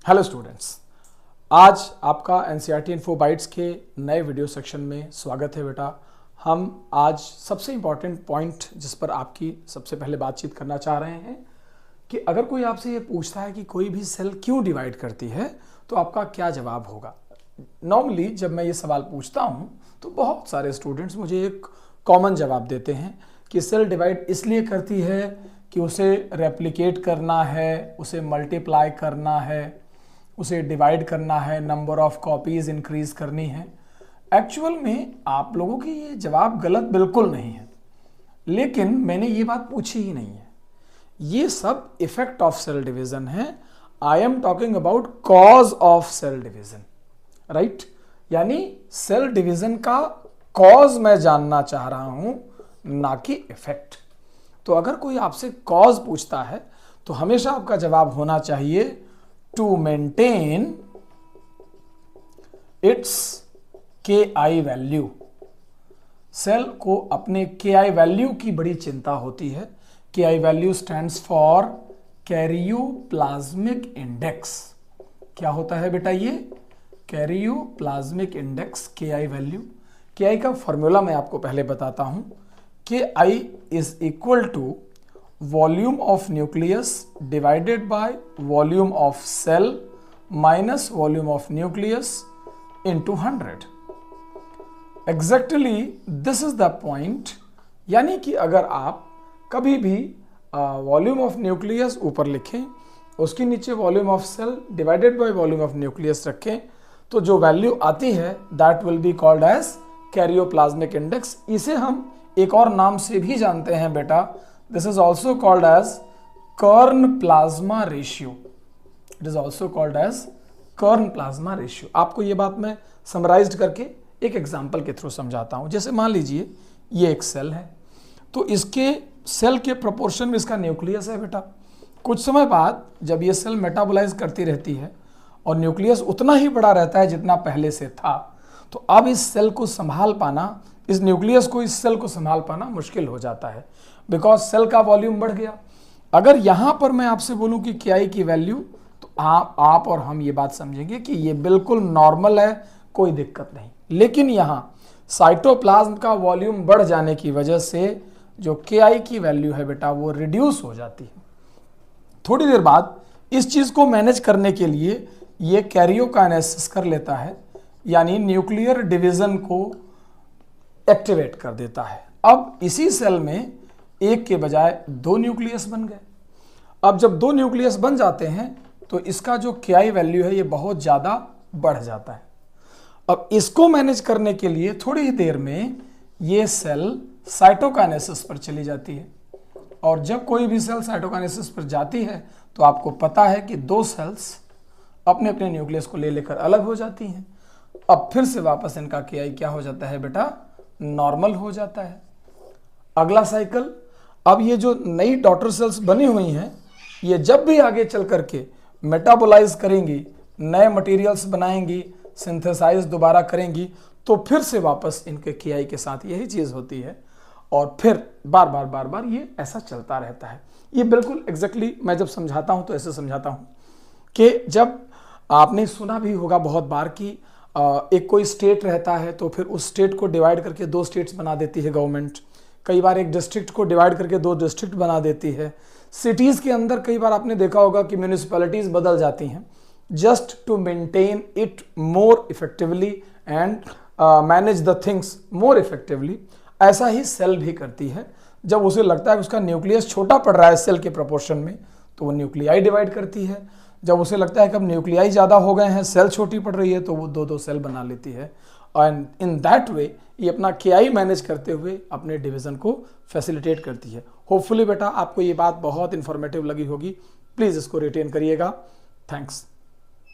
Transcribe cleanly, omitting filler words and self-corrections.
Hello students, आज आपका NCERT info bytes के नए वीडियो सेक्शन में स्वागत है बेटा। हम आज सबसे इम्पॉर्टेंट पॉइंट जिस पर आपकी सबसे पहले बातचीत करना चाह रहे हैं कि अगर कोई आपसे ये पूछता है कि कोई भी सेल क्यों डिवाइड करती है तो आपका क्या जवाब होगा। नॉर्मली जब मैं ये सवाल पूछता हूँ तो बहुत सारे स्टूडेंट्स मुझे एक कॉमन जवाब देते हैं कि सेल डिवाइड इसलिए करती है कि उसे रेप्लिकेट करना है, उसे मल्टीप्लाई करना है, उसे डिवाइड करना है, नंबर ऑफ कॉपीज इंक्रीज करनी है। एक्चुअल में आप लोगों की ये जवाब गलत बिल्कुल नहीं है, लेकिन मैंने ये बात पूछी ही नहीं है। ये सब इफेक्ट ऑफ सेल डिवीजन है। I am talking about cause of cell division, right. यानी सेल डिवीजन का कॉज मैं जानना चाह रहा हूं, ना कि इफेक्ट। तो अगर कोई आपसे कॉज पूछता है तो हमेशा आपका जवाब होना चाहिए to maintain its KI value. Cell को अपने KI वैल्यू की बड़ी चिंता होती है। KI value stands for karyoplasmic index. क्या होता है बेटा ये? Karyoplasmic index, KI value. KI का फॉर्मूला मैं आपको पहले बताता हूं। KI is equal to volume of nucleus divided by volume of cell minus volume of nucleus into 100। Exactly this is the point. यानी कि अगर आप कभी भी वॉल्यूम ऑफ न्यूक्लियस ऊपर लिखें, उसके नीचे volume of cell divided by volume of nucleus रखें, तो जो वैल्यू आती है that will be called as karyoplasmic index. इसे हम एक और नाम से भी जानते हैं बेटा। This is also called as kern plasma ratio. It is also called as kern plasma ratio. आपको ये बात मैं समराइज्ड करके एक एग्जाम्पल के थ्रू समझाता हूं। जैसे मान लीजिए ये एक सेल है, तो इसके सेल के प्रोपोर्शन में इसका न्यूक्लियस है बेटा। कुछ समय बाद जब ये सेल मेटाबोलाइज करती रहती है और न्यूक्लियस उतना ही बड़ा रहता है जितना पहले से था, तो अब इस सेल को संभाल पाना, इस न्यूक्लियस को, इस सेल को संभाल पाना मुश्किल हो जाता है, बिकॉज सेल का वॉल्यूम बढ़ गया। अगर यहां पर मैं आपसे बोलूं कि KI की वैल्यू, तो आप और हम ये बात समझेंगे कि ये बिल्कुल नॉर्मल है, कोई दिक्कत नहीं। लेकिन यहां साइटोप्लाज्म का वॉल्यूम बढ़ जाने की वजह से जो KI की वैल्यू है बेटा वो रिड्यूस हो जाती है। थोड़ी देर बाद इस चीज को मैनेज करने के लिए ये कैरियोकाइनेसिस कर लेता है, यानी न्यूक्लियर डिवीजन को एक्टिवेट कर देता है। अब इसी सेल में एक के बजाय दो न्यूक्लियस बन गए। अब जब दो न्यूक्लियस बन जाते हैं तो इसका जो KI वैल्यू है ये बहुत ज़्यादा बढ़ जाता है। अब इसको मैनेज करने के लिए थोड़ी ही देर में ये सेल साइटोकाइनेसिस पर चली जाती है, और जब कोई भी सेल साइटोकाइनेसिस पर जाती है तो आपको पता है कि दो सेल्स अपने अपने न्यूक्लियस को ले लेकर अलग हो जाती हैं। अब फिर से वापस इनका KI क्या हो जाता है बेटा? नॉर्मल हो जाता है। अगला साइकिल, अब ये जो नई डॉटर सेल्स बनी हुई हैं ये जब भी आगे चल करके मेटाबोलाइज करेंगी, नए मटेरियल्स बनाएंगी, सिंथेसाइज दोबारा करेंगी, तो फिर से वापस इनके KI के साथ यही चीज़ होती है, और फिर बार बार ये ऐसा चलता रहता है। ये बिल्कुल एग्जैक्टली मैं जब समझाता हूँ तो ऐसे समझाता हूँ कि जब आपने सुना भी होगा बहुत बार कि एक कोई स्टेट रहता है तो फिर उस स्टेट को डिवाइड करके दो स्टेट्स बना देती है गवर्नमेंट। कई बार एक डिस्ट्रिक्ट को डिवाइड करके दो डिस्ट्रिक्ट बना देती है। सिटीज़ के अंदर कई बार आपने देखा होगा कि म्यूनिसिपैलिटीज़ बदल जाती हैं just to maintain it more effectively and manage the things more effectively. ऐसा ही सेल भी करती है। जब उसे लगता है कि उसका न्यूक्लियस छोटा पड़ रहा है सेल के प्रोपोर्शन में, तो वो न्यूक्लियाई डिवाइड करती है। जब उसे लगता है कि अब न्यूक्लियाई ज़्यादा हो गए हैं, सेल छोटी पड़ रही है, तो वो दो दो सेल बना लेती है। एंड इन दैट वे ये अपना KI मैनेज करते हुए अपने डिवीज़न को फैसिलिटेट करती है। होपफुली बेटा आपको ये बात बहुत इंफॉर्मेटिव लगी होगी। प्लीज़ इसको रिटेन करिएगा। थैंक्स।